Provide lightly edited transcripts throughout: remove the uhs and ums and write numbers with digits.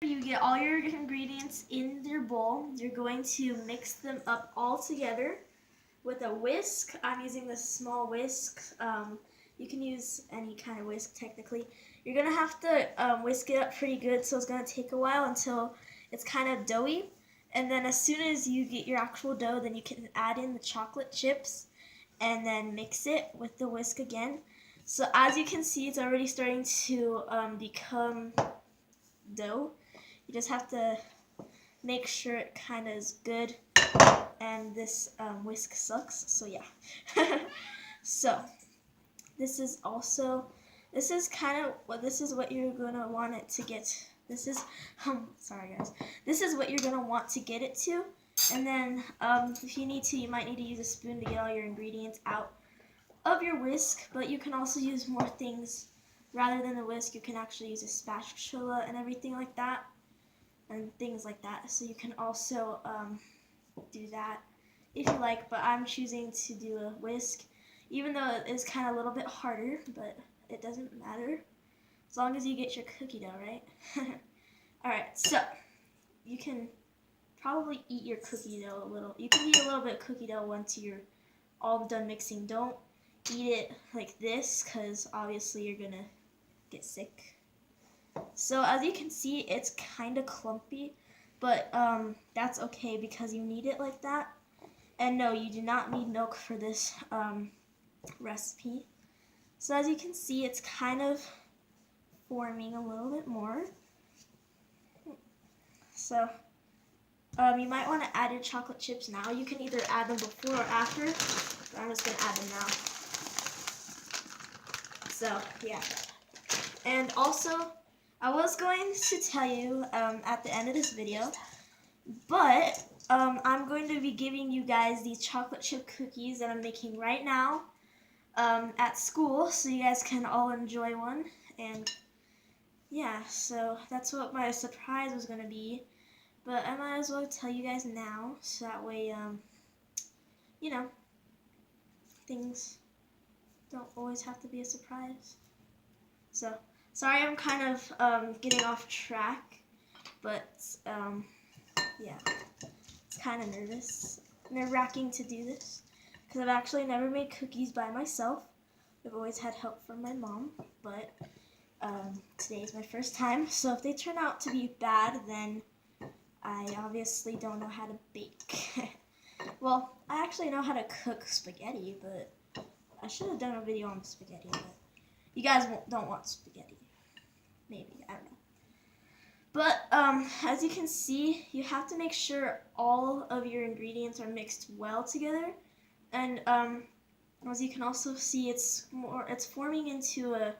You get all your ingredients in your bowl. You're going to mix them up all together with a whisk. I'm using this small whisk. You can use any kind of whisk technically. You're going to have to whisk it up pretty good, so it's going to take a while until it's kind of doughy. And then as soon as you get your actual dough, then you can add in the chocolate chips and then mix it with the whisk again. So as you can see, it's already starting to become dough. You just have to make sure it kind of is good, and this whisk sucks, so yeah. So this is kind of what this is what you're gonna want it to get. This is sorry guys. This is what you're gonna want to get it to, and then if you need to, you might need to use a spoon to get all your ingredients out of your whisk. But you can also use more things rather than the whisk. You can actually use a spatula and everything like that, and things like that. So you can also do that if you like, but I'm choosing to do a whisk, even though it is kind of a little bit harder, but it doesn't matter as long as you get your cookie dough, right? Alright, so you can probably eat your cookie dough a little. You can eat a little bit of cookie dough once you're all done mixing. Don't eat it like this, because obviously you're gonna get sick. So as you can see, it's kind of clumpy, but that's okay because you need it like that. And no, you do not need milk for this recipe. So as you can see, it's kind of forming a little bit more. So you might want to add your chocolate chips now. You can either add them before or after, but I'm just going to add them now. So yeah. And also, I was going to tell you at the end of this video, but I'm going to be giving you guys these chocolate chip cookies that I'm making right now at school, so you guys can all enjoy one. And yeah, so that's what my surprise was going to be. But I might as well tell you guys now, so that way, you know, things don't always have to be a surprise. So, sorry I'm kind of getting off track, but yeah, it's kind of nerve-wracking to do this, because I've actually never made cookies by myself. I've always had help from my mom, but today is my first time, so if they turn out to be bad, then I obviously don't know how to bake. Well, I actually know how to cook spaghetti, but I should have done a video on spaghetti, but you guys don't want spaghetti. Maybe, I don't know. But as you can see, you have to make sure all of your ingredients are mixed well together. And as you can also see, it's forming into a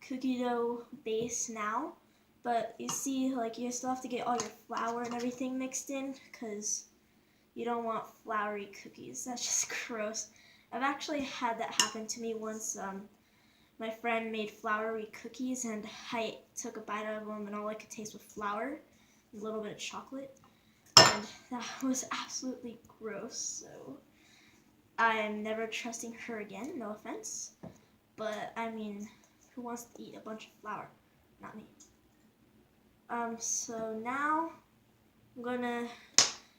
cookie dough base now. But you see, like, you still have to get all your flour and everything mixed in, because you don't want floury cookies. That's just gross. I've actually had that happen to me once. My friend made floury cookies, and I took a bite out of them, and all I could taste was flour and a little bit of chocolate. And that was absolutely gross, so I'm never trusting her again, no offense. But, I mean, who wants to eat a bunch of flour? Not me. So now I'm gonna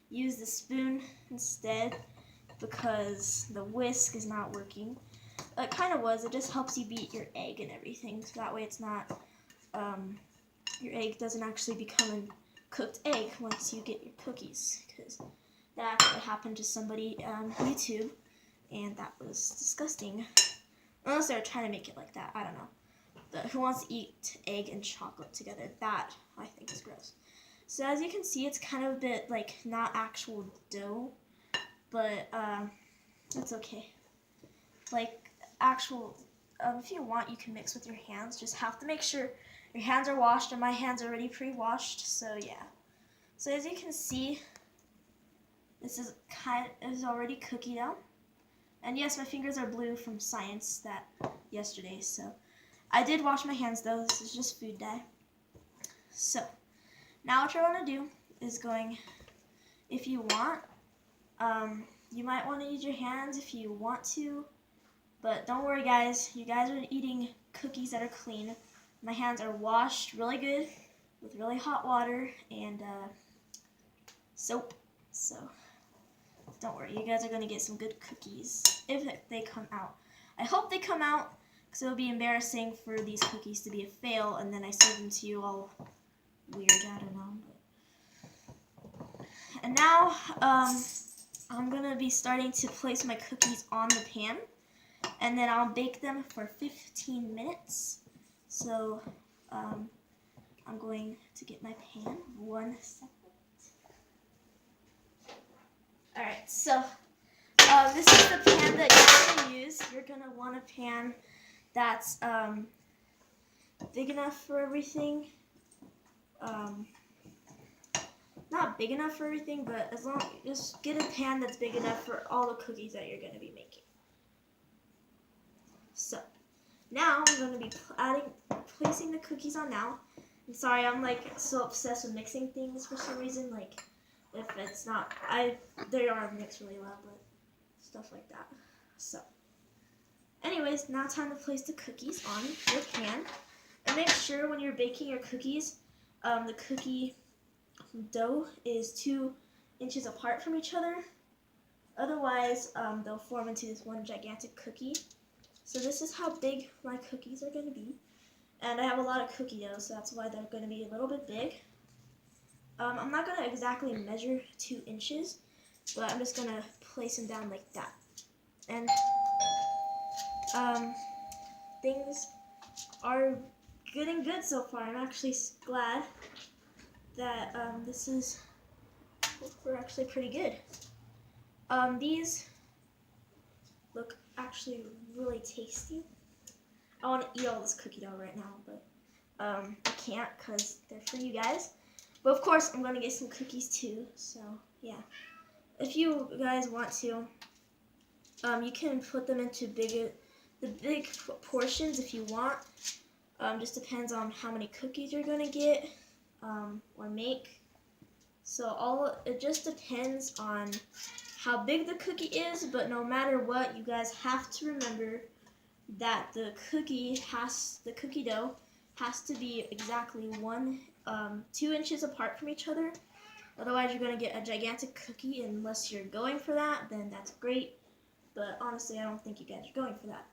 use the spoon instead, because the whisk is not working. It kind of was. It just helps you beat your egg and everything, so that way it's not, your egg doesn't actually become a cooked egg once you get your cookies, because that actually happened to somebody on YouTube, and that was disgusting. Unless they were trying to make it like that, I don't know. But who wants to eat egg and chocolate together? That, I think, is gross. So as you can see, it's kind of a bit like not actual dough, but that's okay. Like actual, if you want, you can mix with your hands. Just have to make sure your hands are washed, and my hands are already pre-washed. So yeah. So as you can see, this is already cookie dough. And yes, my fingers are blue from science that yesterday. So I did wash my hands though. This is just food dye. So now what you want to do is if you want, you might want to use your hands if you want to, but don't worry guys, you guys are eating cookies that are clean. My hands are washed really good with really hot water and soap. So don't worry, you guys are gonna get some good cookies if they come out. I hope they come out, because it would be embarrassing for these cookies to be a fail and then I serve them to you all weird. I don't know. But. And now I'm gonna be starting to place my cookies on the pan, and then I'll bake them for 15 minutes. So I'm going to get my pan. 1 second. Alright, so this is the pan that you're going to use. You're going to want a pan that's big enough for everything. Not big enough for everything, but just get a pan that's big enough for all the cookies that you're going to be making. So now I'm going to be placing the cookies on now. I'm sorry, I'm like so obsessed with mixing things for some reason. Like if it's not, they are mixed really loud, but stuff like that. So anyways, now time to place the cookies on your pan. And make sure when you're baking your cookies, the cookie dough is 2 inches apart from each other. Otherwise, they'll form into this one gigantic cookie. So this is how big my cookies are going to be. And I have a lot of cookie dough, so that's why they're going to be a little bit big. I'm not going to exactly measure 2 inches, but I'm just going to place them down like that. And things are getting good so far. I'm actually glad that we're actually pretty good. These look actually really tasty. I want to eat all this cookie dough right now, but I can't because they're for you guys. But of course, I'm going to get some cookies too, so yeah. If you guys want to, you can put them into the big portions if you want. Just depends on how many cookies you're going to get or make. So it just depends on how big the cookie is, but no matter what, you guys have to remember that the cookie dough has to be exactly 2 inches apart from each other. Otherwise, you're going to get a gigantic cookie. Unless you're going for that, then that's great. But honestly, I don't think you guys are going for that.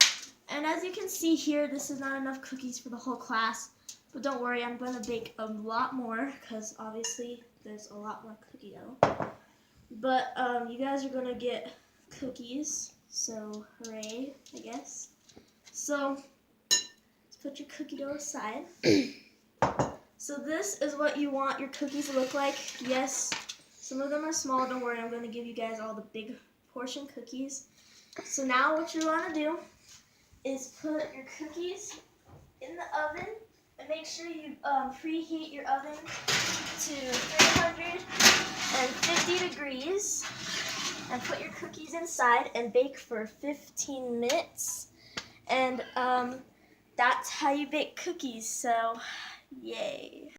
And as you can see here, this is not enough cookies for the whole class. But don't worry, I'm going to bake a lot more because obviously there's a lot more cookie dough. But you guys are going to get cookies, so hooray, I guess. So let's put your cookie dough aside. So this is what you want your cookies to look like. Yes, some of them are small. Don't worry, I'm going to give you guys all the big portion cookies. So now what you want to do is put your cookies in the oven and make sure you preheat your oven to 350 degrees and put your cookies inside and bake for 15 minutes. And that's how you bake cookies, so yay.